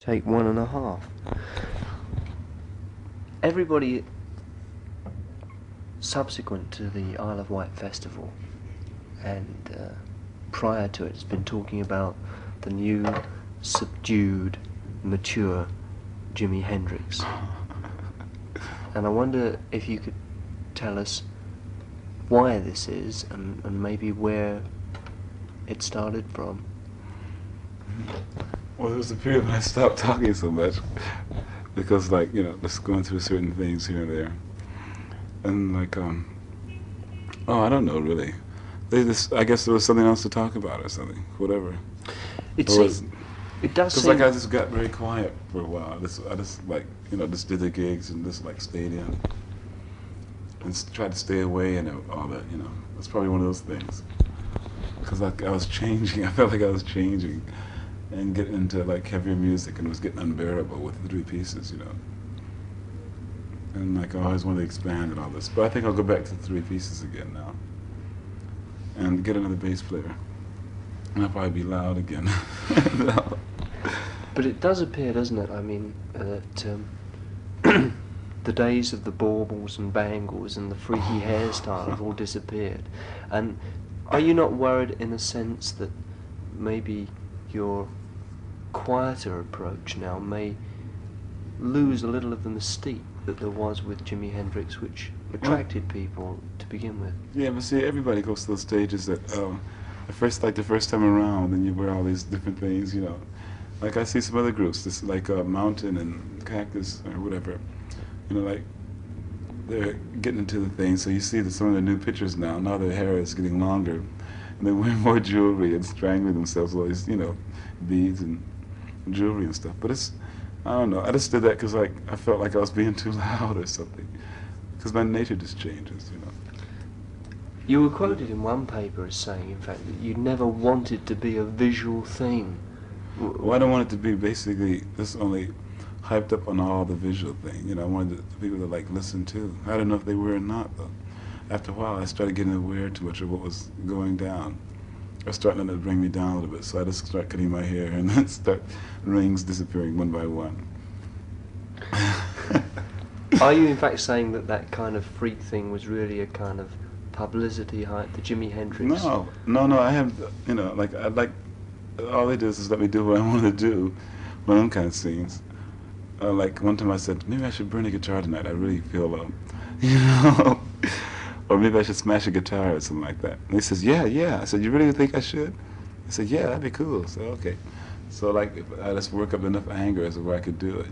Take 1.5. Everybody subsequent to the Isle of Wight festival and prior to it has been talking about the new, subdued, mature Jimi Hendrix. And I wonder if you could tell us why this is and maybe where it started from. Well, there was a period when I stopped talking so much because, like, just going through certain things here and there, and like, oh, I don't know really. I guess there was something else to talk about or something, whatever. It does seem. Because like I just got very quiet for a while. I just like just did the gigs and just like stayed in and tried to stay away and all that. It's probably one of those things. Because like I was changing, I felt like I was changing. And getting into like heavier music and it was getting unbearable with the 3 pieces, And like I always wanted to expand and all this. But I think I'll go back to the 3 pieces again now. And get another bass player. And I'll probably be loud again. No. But it does appear, doesn't it, I mean, that the days of the baubles and bangles and the freaky hairstyle have all disappeared. And are you not worried in a sense that maybe your quieter approach now may lose a little of the mystique that there was with Jimi Hendrix, which attracted people to begin with? Yeah, but see, everybody goes to those stages that the first time around, and you wear all these different things, Like I see some other groups, this like Mountain and Cactus or whatever, like they're getting into the thing. So you see that some of the new pictures now their hair is getting longer, and they wear more jewelry and strangling themselves with all these, beads and jewelry and stuff. But I don't know. I just did that because like I felt like I was being too loud or something. Because my nature just changes, You were quoted in one paper as saying, in fact, that you never wanted to be a visual thing. Well, I don't want it to be basically just only hyped up on all the visual thing. I wanted the people to like listen too. I don't know if they were or not though. After a while, I started getting aware too much of what was going down. Or starting to bring me down a little bit. So I just start cutting my hair and then start rings disappearing one by one. Are you in fact saying that kind of freak thing was really a kind of publicity hype, the Jimi Hendrix? No, I have, like, I like, all they do is let me do what I want to do, my own kind of scenes. Like, one time I said, maybe I should burn a guitar tonight, I really feel, or maybe I should smash a guitar or something like that. And he says, yeah. I said, you really think I should? I said, yeah, that'd be cool. So, okay. So, like, I just work up enough anger as to where I could do it,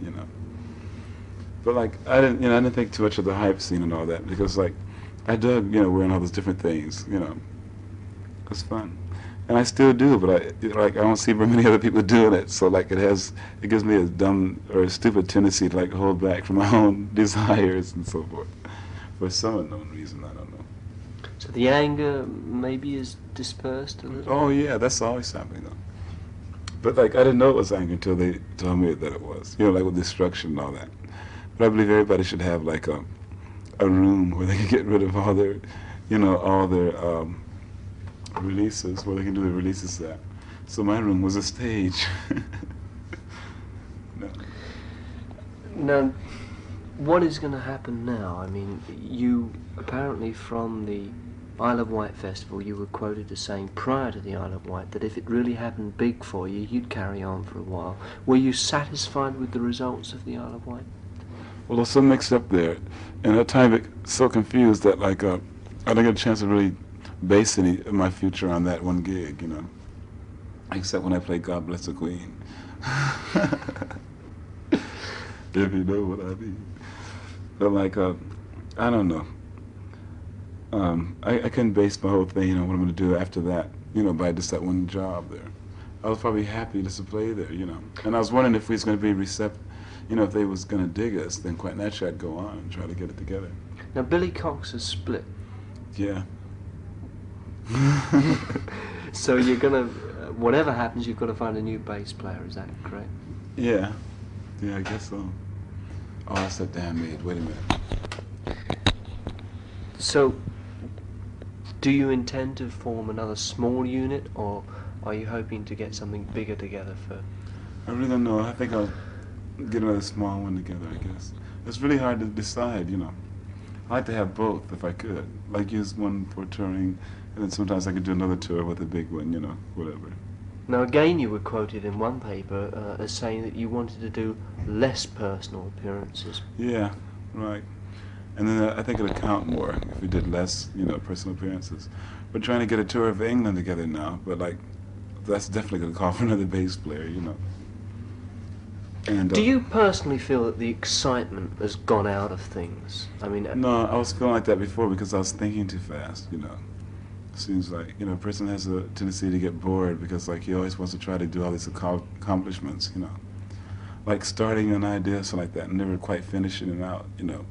But, like, I didn't think too much of the hype scene and all that, because, like, I dug, wearing all those different things, It was fun. And I still do, but I don't see very many other people doing it. So, like, it gives me a dumb or a stupid tendency to, like, hold back from my own desires and so forth. For some unknown reason, I don't know. So the anger maybe is dispersed a little? Oh, yeah, that's always happening, though. But, like, I didn't know it was anger until they told me that it was. Like with destruction and all that. But I believe everybody should have, like, a room where they can get rid of all their, all their releases, where they can do the releases at. So my room was a stage. No. Now, what is going to happen now? I mean, you apparently from the Isle of Wight festival, you were quoted as saying prior to the Isle of Wight that if it really happened big for you, you'd carry on for a while. Were you satisfied with the results of the Isle of Wight? Well, there's some mixed up there, and at times I get so confused that like I don't get a chance to really base any of my future on that one gig, except when I play God Bless the Queen. If you know what I mean. But like, I don't know. I couldn't base my whole thing on what I'm going to do after that, by just that one job there. I was probably happy just to play there, And I was wondering if we was going to be receptive, if they was going to dig us, then quite naturally I'd go on and try to get it together. Now, Billy Cox has split. Yeah. So you're going to, whatever happens, you've got to find a new bass player, is that correct? Yeah. Yeah, I guess so. Oh, that's that damn maid. Wait a minute. So, do you intend to form another small unit, or are you hoping to get something bigger together for I really don't know. I think I'll get another small one together, I guess. It's really hard to decide, you know. I like to have both if I could. Like use one for touring, and then sometimes I could do another tour with a big one, you know, whatever. Now again, you were quoted in one paper as saying that you wanted to do less personal appearances. Yeah, right. And then I think it'll count more if we did less, you know, personal appearances. We're trying to get a tour of England together now, but like, that's definitely going to call for another bass player, you know. And, do you personally feel that the excitement has gone out of things? I mean, no, I was feeling like that before because I was thinking too fast, you know. Seems like, you know, a person has a tendency to get bored because, like, he always wants to try to do all these accomplishments, you know. Like starting an idea, something like that, and never quite finishing it out, you know.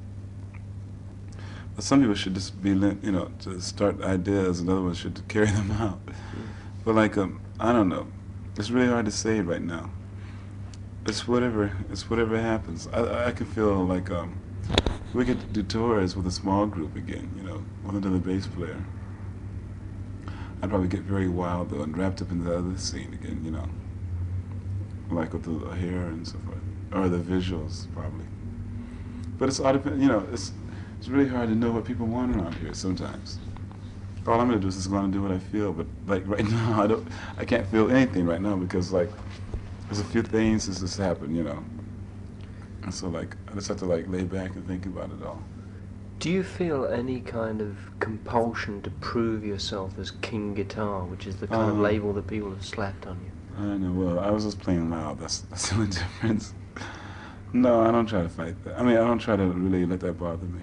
But some people should just be, you know, to start ideas, and other ones should carry them out. But, like, I don't know. It's really hard to say right now. It's whatever happens. I can feel like we could do tours with a small group again, you know, with another bass player. I'd probably get very wild though and wrapped up in the other scene again, you know, like with the hair and so forth, or the visuals probably. But it's all you know, it's really hard to know what people want around here sometimes. All I'm gonna do is just go on and do what I feel. But like right now, I can't feel anything right now because like there's a few things that's just happened, you know. And so like I just have to like lay back and think about it all. do you feel any kind of compulsion to prove yourself as King Guitar, which is the kind of label that people have slapped on you? I know. Well, I was just playing loud. That's the only difference. No, I don't try to fight that. I mean, I don't try to really let that bother me,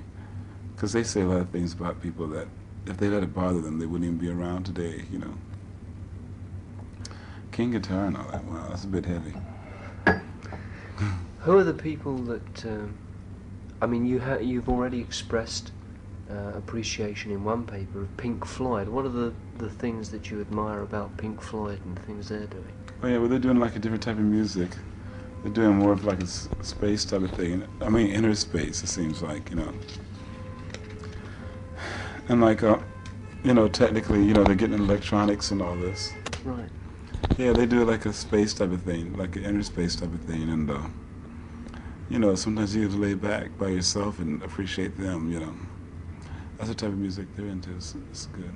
because they say a lot of things about people that if they let it bother them, they wouldn't even be around today, you know. King Guitar and all that. Wow, that's a bit heavy. Who are the people that? I mean, you've already expressed appreciation in one paper of Pink Floyd. What are the things that you admire about Pink Floyd and the things they're doing? Oh yeah, well they're doing like a different type of music. They're doing more of like a space type of thing. I mean, inner space. It seems like, you know. And like, you know, technically, you know, they're getting electronics and all this. Right. Yeah, they do like a space type of thing, like an inner space type of thing, and you know, sometimes you have to lay back by yourself and appreciate them, you know. That's the type of music they're into. It's good.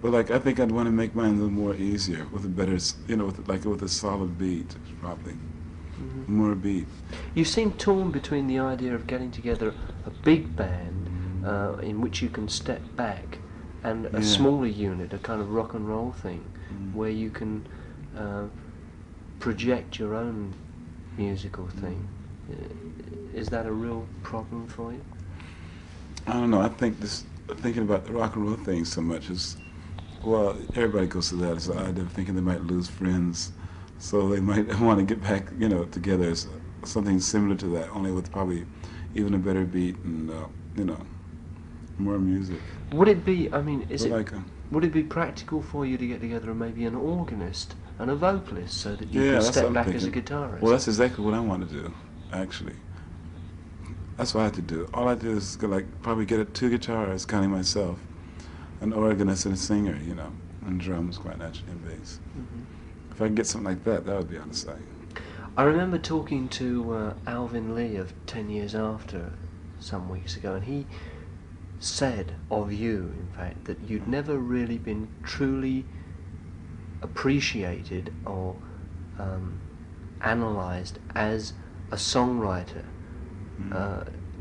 But like, I think I'd want to make mine a little more easier with a better, you know, with a solid beat, probably. Mm-hmm. More beat. You seem torn between the idea of getting together a big band in which you can step back, and a smaller unit, a kind of rock and roll thing, where you can project your own musical thing. Is that a real problem for you? I don't know. I think thinking about the rock and roll thing so much is, well, everybody goes through that. It's the idea of thinking they might lose friends, so they might want to get back, you know, together. It's something similar to that, only with probably even a better beat and, you know, more music. Would it be? I mean, would it be practical for you to get together maybe an organist and a vocalist so that you can step back as a guitarist? Well, that's exactly what I want to do, actually. That's what I have to do. All I do is like probably get 2 guitarists, counting myself, an organist and a singer, you know, and drums quite naturally, and bass. Mm-hmm. If I can get something like that, that would be on the side. I remember talking to Alvin Lee of 10 Years After some weeks ago, and he said of you, in fact, that you'd never really been truly appreciated or analysed as a songwriter.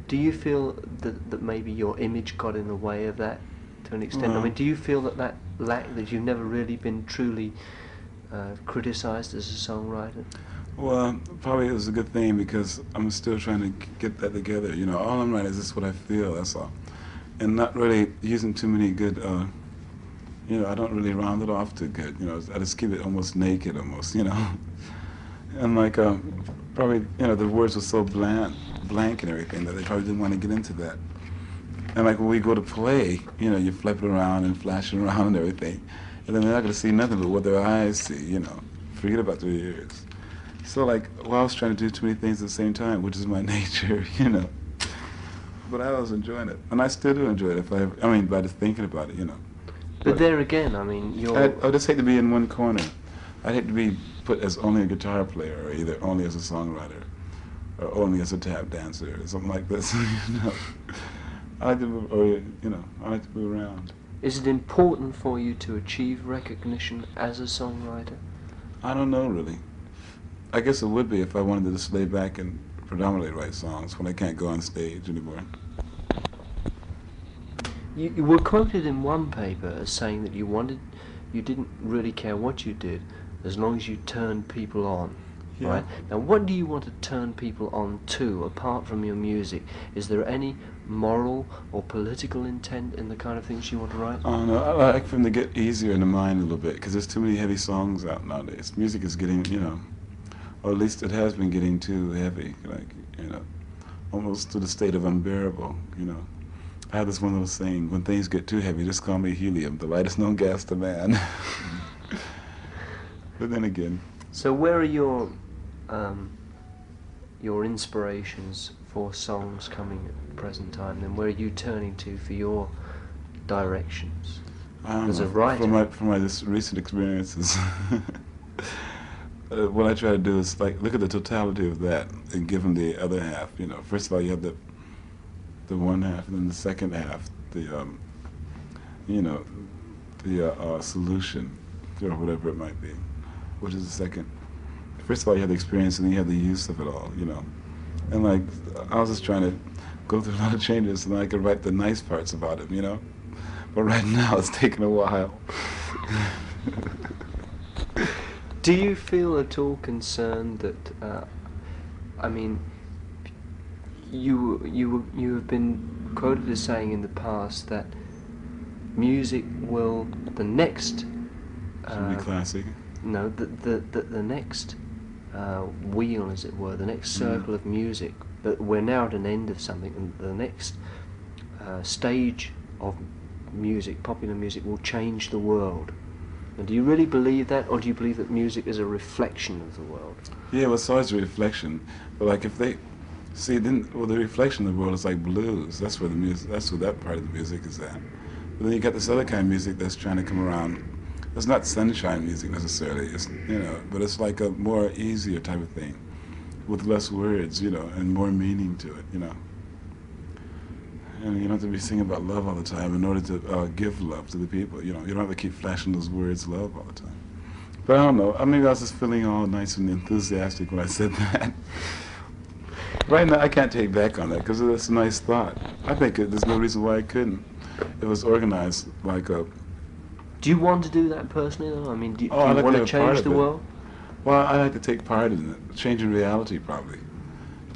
Do you feel that maybe your image got in the way of that to an extent? I mean, do you feel that you've never really been truly criticised as a songwriter? Well, probably it was a good thing because I'm still trying to get that together. You know, all I'm writing is just what I feel, that's all. And not really using too many good, you know, I don't really round it off too good. You know, I just keep it almost naked, almost, you know. And like, probably, you know, the words were so blank and everything that they probably didn't want to get into that. And like when we go to play, you know, you're flipping around and flashing around and everything, and then they're not going to see nothing but what their eyes see, you know. Forget about their ears. So like, well, I was trying to do too many things at the same time, which is my nature, you know. But I was enjoying it, and I still do enjoy it. I mean, by just thinking about it, you know. But there again, I mean, I just hate to be in one corner. I'd hate to be put as only a guitar player, or either only as a songwriter, or only as a tap dancer, or something like this. You know, I like to move, or you know, I like to move around. Is it important for you to achieve recognition as a songwriter? I don't know really. I guess it would be if I wanted to just lay back and predominantly write songs when I can't go on stage anymore. You were quoted in one paper as saying that you didn't really care what you did as long as you turned people on. Yeah. Right? Now, what do you want to turn people on to, apart from your music? Is there any moral or political intent in the kind of things you want to write? Oh no, I like for them to get easier in the mind a little bit, because there's too many heavy songs out nowadays. Music is getting, you know, or at least it has been getting too heavy, like, you know, almost to the state of unbearable, you know. I have this one little saying, when things get too heavy, just call me helium, the lightest known gas to man. But then again... So where are your inspirations for songs coming at the present time, then? Where are you turning to for your directions as a writer? From my just recent experiences, what I try to do is like look at the totality of that and give them the other half. You know, first of all, you have the one half, and then the second half, the solution, or whatever it might be, which is the second. First of all, you have the experience, and then you have the use of it all, you know. And like, I was just trying to go through a lot of changes, and I could write the nice parts about it, you know. But right now, it's taking a while. Do you feel at all concerned that, I mean, you have been quoted as saying in the past that music will, the next... Should be classic. No, the next wheel, as it were, the next circle of music, that we're now at an end of something, and the next stage of music, popular music, will change the world. Now, do you really believe that, or do you believe that music is a reflection of the world? Yeah, well, it's always a reflection. But like, if they see, then well, the reflection of the world is like blues. That's where the music. That's where that part of the music is at. But then you got this other kind of music that's trying to come around. It's not sunshine music necessarily. It's, you know, but it's like a more easier type of thing, with less words, you know, and more meaning to it, you know. And you don't have to be singing about love all the time in order to give love to the people. You know, you don't have to keep flashing those words, love, all the time. But I don't know. I mean, I was just feeling all nice and enthusiastic when I said that. Right now, I can't take back on that because it's a nice thought. I think there's no reason why I couldn't. It was organized like a... Do you want to do that personally, though? I mean, do you like want to change the world? Well, I like to take part in it, changing reality, probably.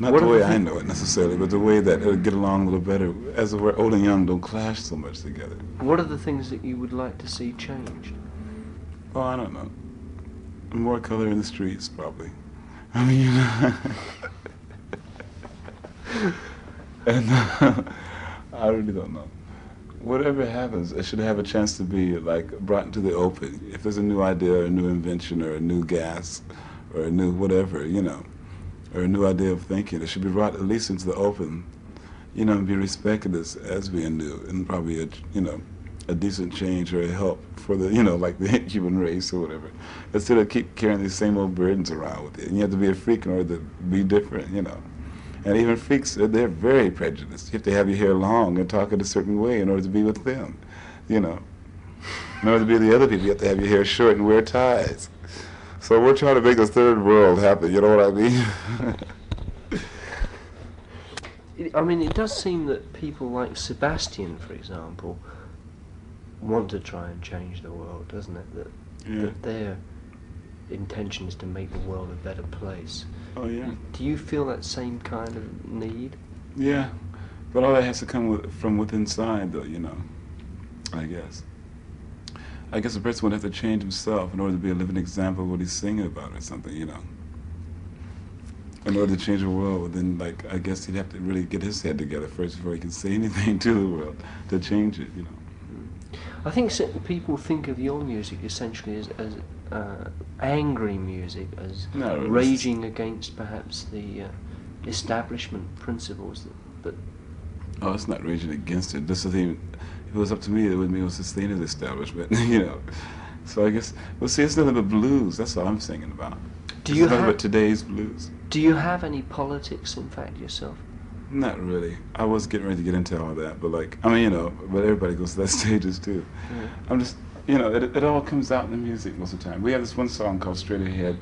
Not What the are way the I know it necessarily, but the way that it'll get along a little better, as if we're old and young don't clash so much together. What are the things that you would like to see changed? Oh, I don't know. More color in the streets, probably. I mean, you know. And I really don't know. Whatever happens, it should have a chance to be like brought into the open. If there's a new idea or a new invention or a new gas or a new whatever, you know, or a new idea of thinking, it should be brought at least into the open, you know, and be respected as being new, and probably a decent change or a help for the, you know, like the human race or whatever. Instead of keep carrying these same old burdens around with you. And you have to be a freak in order to be different, you know. And even freaks, they're very prejudiced. You have to have your hair long and talk in a certain way in order to be with them, you know. In order to be with the other people, you have to have your hair short and wear ties. So we're trying to make a third world happen, you know what I mean? I mean, it does seem that people like Sebastian, for example, want to try and change the world, doesn't it? That their intention is to make the world a better place. Oh, yeah. Do you feel that same kind of need? Yeah, but all that has to come from within inside, though, you know, I guess. I guess a person would have to change himself in order to be a living example of what he's singing about or something, you know. In order to change the world, then, like, I guess he'd have to really get his head together first before he can say anything to the world to change it, you know. I think people think of your music essentially as angry music, as raging against perhaps the establishment principles that... Oh, it's not raging against it. This is even, if it was up to me, it would sustain the establishment, you know. So I guess, well, see, it's nothing but blues. That's all I'm singing about. Do It's you nothing have but today's blues. Do you have any politics, in fact, yourself? Not really. I was getting ready to get into all that, but like, I mean, you know, but everybody goes to that stages too. Mm. I'm just, you know, it all comes out in the music most of the time. We have this one song called Straight Ahead,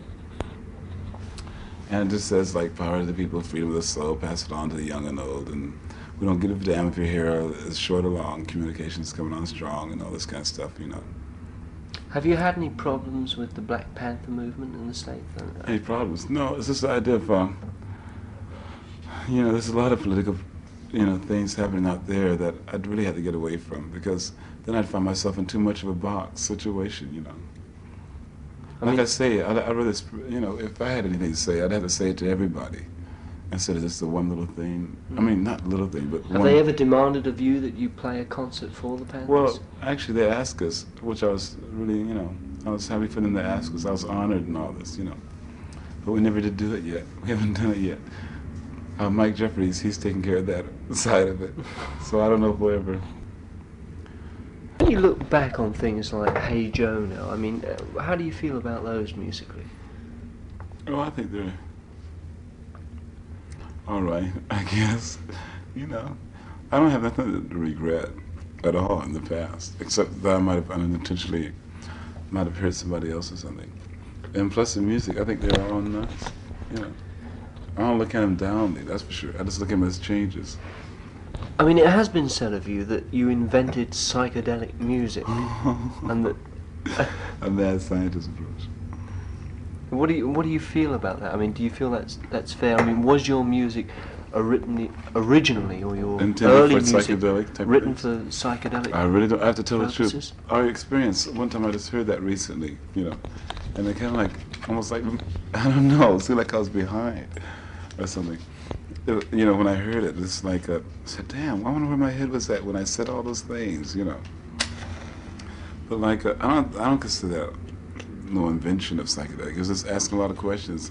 and it just says like, power to the people, freedom of the soul, pass it on to the young and old, and we don't give a damn if your hair is short or long, communication's coming on strong, and all this kind of stuff, you know. Have you had any problems with the Black Panther movement in the States? Any problems? No, it's just the idea of, you know, there's a lot of political, you know, things happening out there that I'd really have to get away from, because then I'd find myself in too much of a box situation, you know. Like I say, I'd rather, you know, if I had anything to say, I'd have to say it to everybody instead of just the one little thing. I mean, not little thing, but Have they ever demanded of you that you play a concert for the Panthers? Well, actually, they asked us, which I was really, you know, I was happy for them to ask us. I was honored and all this, you know. But we never did do it yet. We haven't done it yet. Mike Jeffries, he's taking care of that side of it. So I don't know if we'll ever. When you look back on things like Hey Joe now, I mean, how do you feel about those musically? Oh, I think they're all right, I guess. You know, I don't have nothing to regret at all in the past, except that I might have unintentionally might have hurt somebody else or something. And plus the music, I think they're all nuts. You know, I don't look at them downly, that's for sure. I just look at them as changes. I mean, it has been said of you that you invented psychedelic music, and that. A mad scientist approach. What do you feel about that? I mean, do you feel that's fair? I mean, was your music originally, or your intended early for music psychedelic type written of for psychedelic? I really don't. I have to tell purposes? the truth. Our experience. One time I just heard that recently, you know, and it kind of like almost like I don't know. It seemed like I was behind or something. You know, when I heard it, it's like I said, "Damn, I wonder where my head was at when I said all those things," you know. But like, I don't consider that no invention of psychedelic. It was just asking a lot of questions.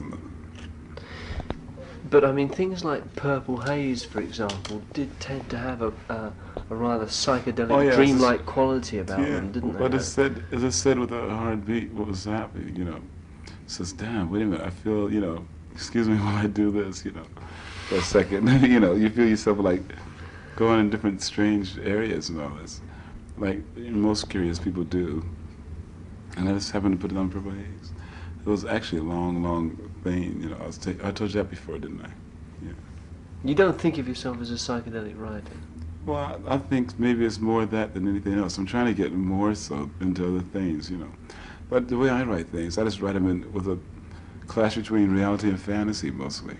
But I mean, things like Purple Haze, for example, did tend to have a rather psychedelic, dreamlike quality about them, didn't they? But it said with a hard beat what was happening, you know. It says, damn, wait a minute, I feel, you know, excuse me while I do this, you know, for a second. You know, you feel yourself like going in different strange areas and all this, like most curious people do. And I just happened to put it on Purple Haze. It was actually a long thing, you know. I told you that before, didn't I? Yeah. You don't think of yourself as a psychedelic writer? Well, I think maybe it's more that than anything else. I'm trying to get more so into other things, you know. But the way I write things, I just write them with a clash between reality and fantasy, mostly.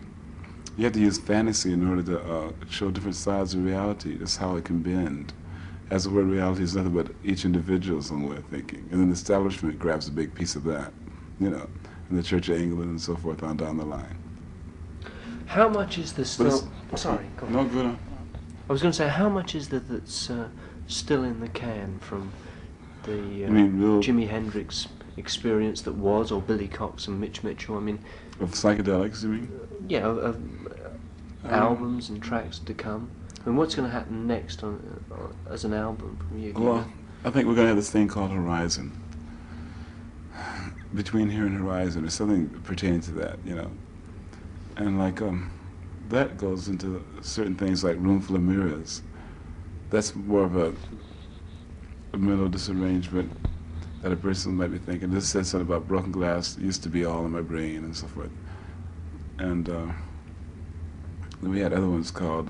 You have to use fantasy in order to show different sides of reality. That's how it can bend. As the word reality is nothing but each individual's own way of thinking. And then the establishment grabs a big piece of that, you know, and the Church of England and so forth on down the line. How much is the still... Sorry, go on. No, good on. I was going to say, how much is that's still in the can from the Jimi Hendrix experience that was, or Billy Cox and Mitch Mitchell? I mean... Of psychedelics, you mean? Yeah, of albums and tracks to come. I mean, what's going to happen next as an album from you? Well, I think we're going to have this thing called Horizon. Between here and Horizon, or something pertaining to that, you know. And like, that goes into certain things like Room Full of Mirrors. That's more of a mental disarrangement that a person might be thinking. This says something about broken glass used to be all in my brain and so forth. And then we had other ones called,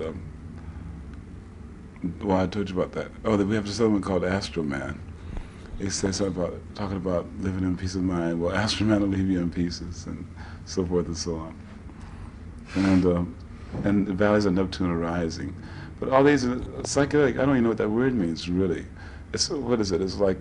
well, I told you about that. Oh, we have this other one called Astral Man. It says something about talking about living in peace of mind. Well, Astral Man will leave you in pieces, and so forth and so on. And the valleys of Neptune are rising. But all these are psychedelic. I don't even know what that word means, really. It's, what is it? It's like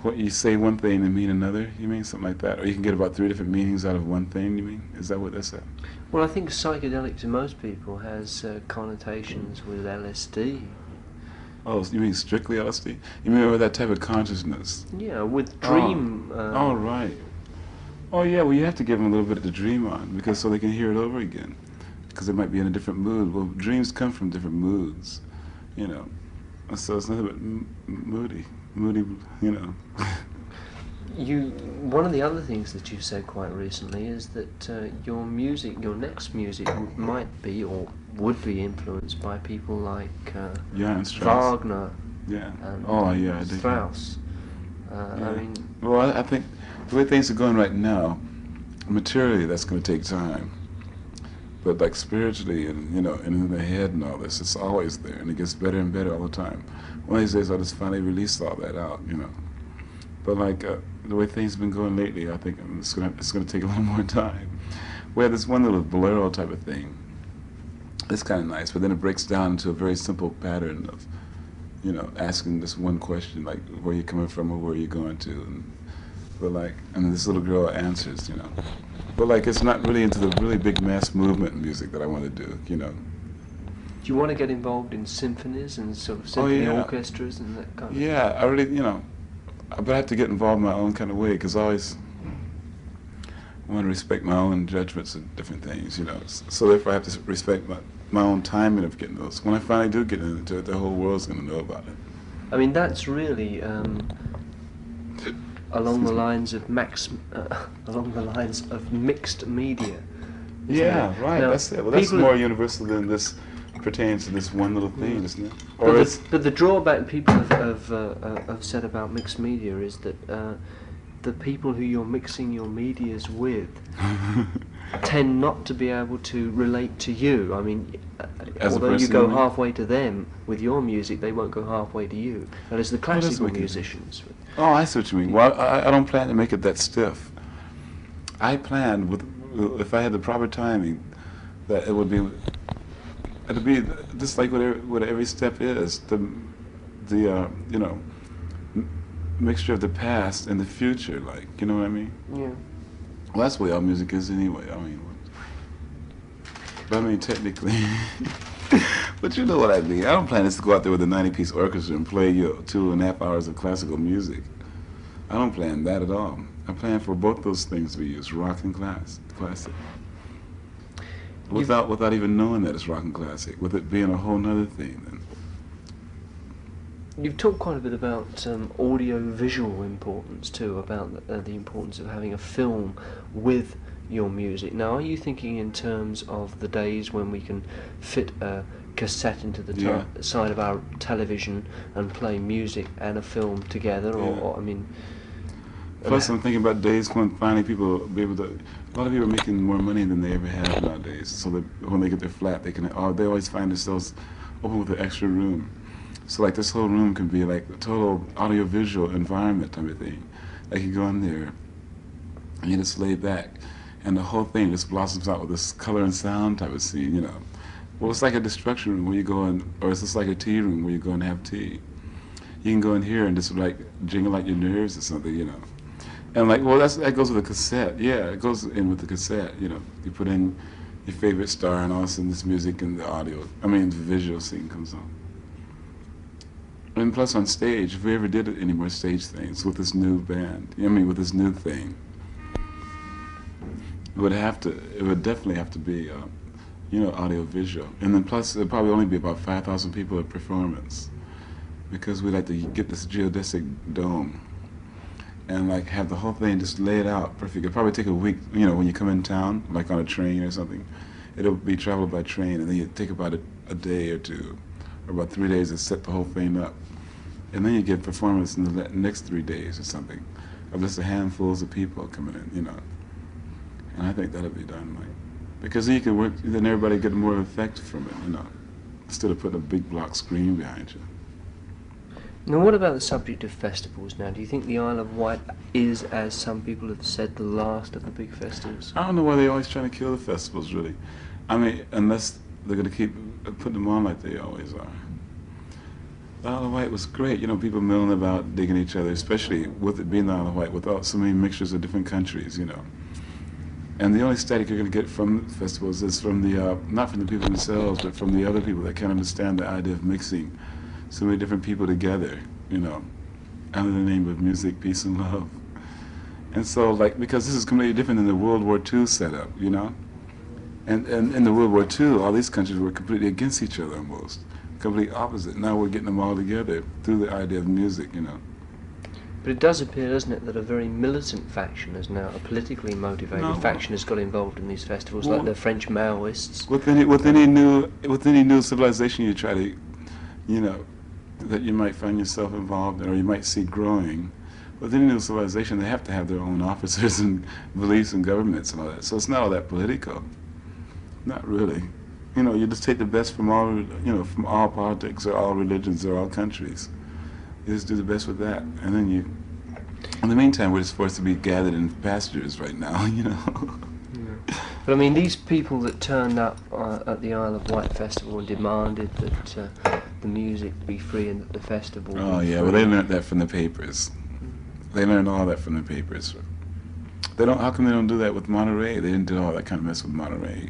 what you say one thing and mean another. You mean something like that, or you can get about 3 different meanings out of one thing. You mean? Is that what that's at? Well, I think psychedelic to most people has connotations with LSD. Oh, you mean strictly LSD? You mean with that type of consciousness? Yeah, with dream. Oh, right. Oh, yeah. Well, you have to give them a little bit to dream on, because so they can hear it over again, because they might be in a different mood. Well, dreams come from different moods, you know. And so it's nothing but moody. moody, you know. One of the other things that you've said quite recently is that your music, your next music, might be or would be influenced by people like Yeah, and Strauss. Wagner Yeah. and Oh, yeah, I dig Strauss. Yeah. I mean, well, I think the way things are going right now, materially, that's going to take time. But like spiritually and, you know, and in the head and all this, it's always there, and it gets better and better all the time. One of these days, I'll just finally release all that out, you know. But like the way things have been going lately, I think it's gonna take a little more time. We have this one little bolero type of thing. It's kind of nice, but then it breaks down into a very simple pattern of, you know, asking this one question, like where you coming from or where you going to, and this little girl answers, you know. But like it's not really into the really big mass movement music that I want to do, you know. do you want to get involved in symphonies and sort of symphony orchestras and that kind of thing? Yeah, I really, you know, but I have to get involved in my own kind of way because I always want to respect my own judgments of different things, you know. So therefore I have to respect my own timing of getting those. When I finally do get into it, the whole world's going to know about it. I mean, that's really along the lines of mixed media. Yeah, right. Now, that's it. Well, that's more universal than this pertains to this one little thing, isn't it? But the drawback people have said about mixed media is that the people who you're mixing your medias with tend not to be able to relate to you. I mean, although you go halfway to them with your music, they won't go halfway to you. That is the classical musicians. Oh, I see what you mean. Well, I don't plan to make it that stiff. I planned if I had the proper timing, that it'd be just like what every step is, the you know, mixture of the past and the future, like, you know what I mean? Yeah. Well, that's the way all music is anyway. I mean, but I mean technically, but you know what I mean. I don't plan this to go out there with a 90-piece orchestra and play 2.5 hours of classical music. I don't plan that at all. I plan for both those things to be used, rock and classic. Without even knowing that it's rock and classic, with it being a whole nother thing. Then. You've talked quite a bit about audio-visual importance too, about the importance of having a film with your music. Now, are you thinking in terms of the days when we can fit a cassette into the side of our television and play music and a film together, or I mean? Plus, I'm thinking about days when finally people will be able to. A lot of people are making more money than they ever have nowadays. So that when they get their flat, they always find themselves open with an extra room. So like this whole room can be like a total audio-visual environment type of thing. Like you go in there and you just lay back, and the whole thing just blossoms out with this color and sound type of scene, you know. Well, it's like a destruction room where you go in, or it's just like a tea room where you go and have tea. You can go in here and just like jingle out your nerves or something, you know. And like, well, that goes with a cassette. Yeah, it goes in with the cassette, you know. You put in your favorite star, and all of a sudden this music and the audio, the visual scene comes on. And plus on stage, if we ever did any more stage things with this new band, with this new thing, it would definitely have to be, audio visual. And then plus, it'd probably only be about 5,000 people at performance, because we like to get this geodesic dome and like have the whole thing just laid out perfect. It'd probably take a week, when you come in town, like on a train or something. It'll be traveled by train, and then you take about a day or two, or about 3 days to set the whole thing up. And then you get performance in the next 3 days or something, of just a handfuls of people coming in, And I think that'll be done, because then you can work, then everybody get more effect from it, instead of putting a big block screen behind you. Now, what about the subject of festivals now? Do you think the Isle of Wight is, as some people have said, the last of the big festivals? I don't know why they're always trying to kill the festivals, really. Unless they're going to keep putting them on like they always are. The Isle of Wight was great, people milling about, digging each other, especially with it being the Isle of Wight, without so many mixtures of different countries, And the only static you're going to get from festivals is from the, not from the people themselves, but from the other people that can't understand the idea of mixing so many different people together, under the name of music, peace, and love. And so, because this is completely different than the World War II setup, And in the World War II, all these countries were completely against each other almost, completely opposite. Now we're getting them all together through the idea of music, But it does appear, doesn't it, that a very militant faction is now, a politically motivated faction has got involved in these festivals, like the French Maoists. With any new civilization you try to, you know, that you might find yourself involved in, or you might see growing, with any new civilization, they have to have their own officers and beliefs and governments and all that. So it's not all that political. Not really. You know, you just take the best from all, you know, from all politics or all religions or all countries. You just do the best with that, and then you. In the meantime, we're just forced to be gathered in pastures right now, you know. Yeah. But I mean, these people that turned up at the Isle of Wight festival and demanded that the music be free and that the festival. Oh be yeah, free. well they learned that from the papers. They learned all that from the papers. They don't. How come they don't do that with Monterey? They didn't do all that kind of mess with Monterey.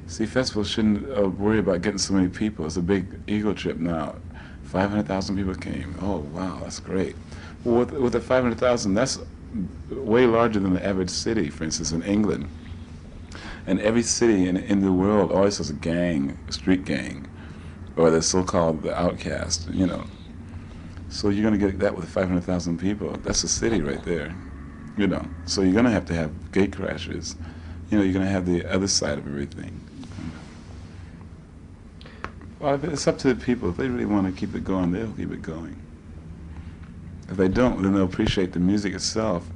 See, festivals shouldn't worry about getting so many people. It's a big ego trip now. 500,000 people came. Oh, wow, that's great. Well, with the 500,000, that's way larger than the average city, for instance, in England. And every city in the world always has a gang, a street gang, or the so-called the outcast, you know. So you're going to get that with 500,000 people. That's a city right there, you know. So you're going to have gate crashers. You know, you're going to have the other side of everything. Well, it's up to the people. If they really want to keep it going, they'll keep it going. If they don't, then they'll appreciate the music itself.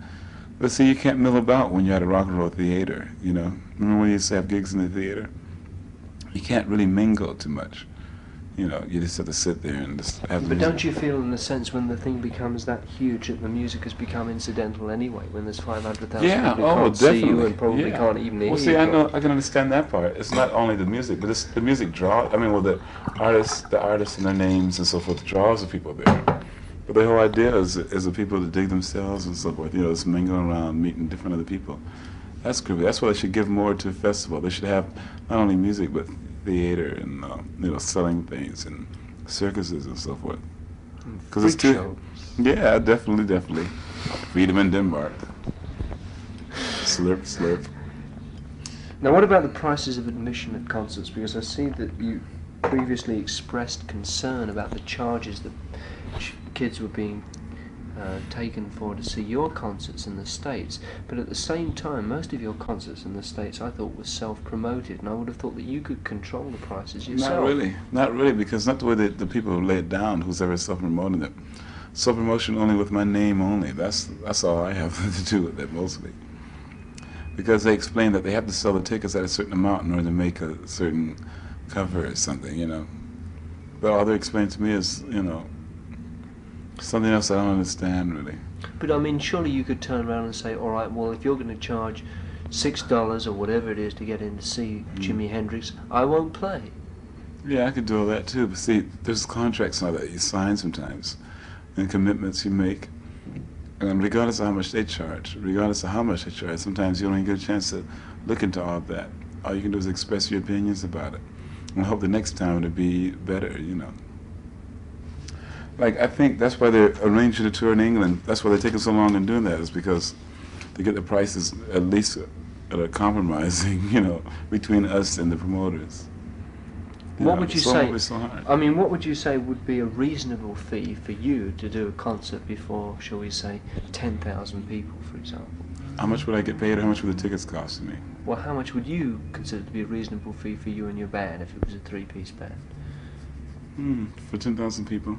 But see, you can't mill about when you're at a rock and roll theater, you know. Remember when you used to have gigs in the theater? You can't really mingle too much. You know, you just have to sit there and just have the But music. don't you feel, in a sense, when the thing becomes that huge, that the music has become incidental anyway? When there's 500,000 Yeah, people who can't definitely. see you and probably Yeah. can't even hear Well, you. see, I can understand that part. It's not only the music, but it's the music draw. I mean, well, the artists and their names and so forth draws the people there. But the whole idea is the people to dig themselves and so forth. You know, just mingling around, meeting different other people. That's groovy. That's why they should give more to a festival. They should have not only music but theater and you know, selling things and circuses and so forth. Because it's too. shows. Yeah, definitely. Freedom in Denmark. Slurp, slurp. Now, what about the prices of admission at concerts? Because I see that you previously expressed concern about the charges that kids were being taken for to see your concerts in the States, but at the same time, most of your concerts in the States I thought were self-promoted, and I would have thought that you could control the prices yourself. Not really, because not the way that the people who lay it down, who's ever self-promoting it. Self-promotion only with my name only. That's all I have to do with it mostly. Because they explain that they have to sell the tickets at a certain amount in order to make a certain cover or something, you know. But all they explain to me is, you know, something else I don't understand really. But I mean, surely you could turn around and say, all right, well, if you're going to charge $6 or whatever it is to get in to see Jimi Hendrix, I won't play. Yeah, I could do all that too, but see, there's contracts now that you sign sometimes, and commitments you make, and regardless of how much they charge, sometimes you don't even get a chance to look into all of that. All you can do is express your opinions about it, and hope the next time it'll be better, you know. Like, I think that's why they're arranging a tour in England. That's why they're taking so long in doing that, is because they get the prices at least at a compromising, you know, between us and the promoters. What would you say? So hard. I mean, what would you say would be a reasonable fee for you to do a concert before, shall we say, 10,000 people, for example? How much would I get paid, or how much would the tickets cost me? Well, how much would you consider to be a reasonable fee for you and your band if it was a three-piece band? For 10,000 people?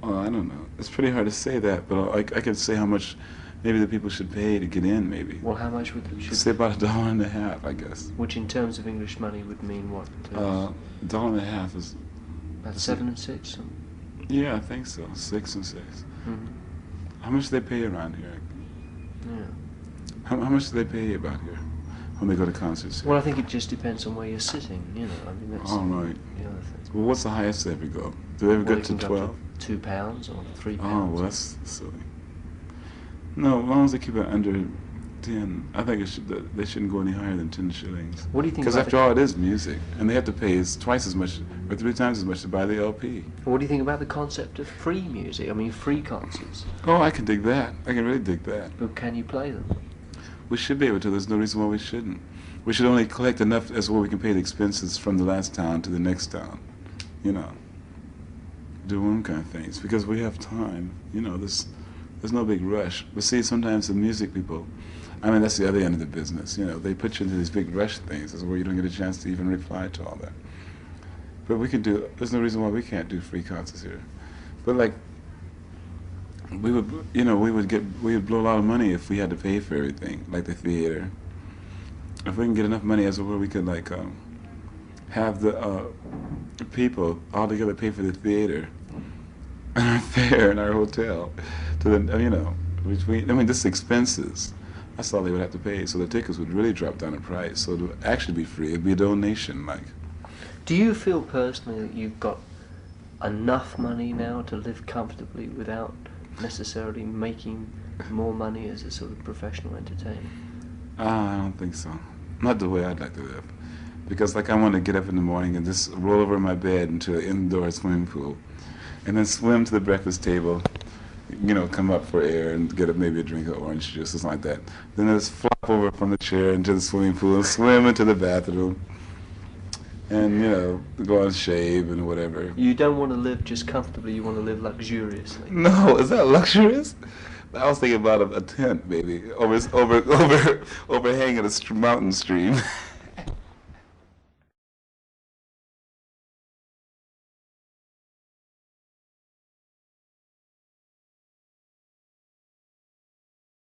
Oh, I don't know. It's pretty hard to say that, but I could say how much maybe the people should pay to get in, maybe. Well, how much would you Say about $1.50, I guess. Which in terms of English money would mean what? $1.50 is... About 7 and 6? Yeah, I think so. 6 and 6. Mm-hmm. How much do they pay around here? Yeah. How much do they pay about here when they go to concerts here? Well, I think it just depends on where you're sitting, you know. I mean, that's All right. the other thing. Well, what's the highest they ever go? Do they ever Well, get it to can go 12? up to £2 or £3. Oh, well, that's silly. No, as long as they keep it under 10, I think they shouldn't go any higher than 10 shillings. What do you think? Because after all, it is music, and they have to pay twice as much or 3 times as much to buy the LP. What do you think about the concept of free music? I mean, free concerts. Oh, I can dig that. I can really dig that. But can you play them? We should be able to. There's no reason why we shouldn't. We should only collect enough as well we can pay the expenses from the last town to the next town. You know, do one kind of things because we have time. You know, this There's no big rush. But see, sometimes the music people, I mean, that's the other end of the business. You know, they put you into these big rush things. That's where you don't get a chance to even reply to all that. But we could do. There's no reason why we can't do free concerts here. But like, we would, you know, we would blow a lot of money if we had to pay for everything, like the theater. If we can get enough money as where we could like have the people all together pay for the theater and our fare and our hotel, to the, you know, I mean, just expenses. That's all they would have to pay. So the tickets would really drop down in price. So it would actually be free. It'd be a donation, like. Do you feel personally that you've got enough money now to live comfortably without necessarily making more money as a sort of professional entertainer? I don't think so. Not the way I'd like to live. Because like I want to get up in the morning and just roll over in my bed into an indoor swimming pool and then swim to the breakfast table, you know, come up for air and get up maybe a drink of orange juice or something like that. Then just flop over from the chair into the swimming pool and swim into the bathroom and, you know, go and shave and whatever. You don't want to live just comfortably, you want to live luxuriously. No, is that luxurious? I was thinking about a tent, maybe, overhanging a mountain stream.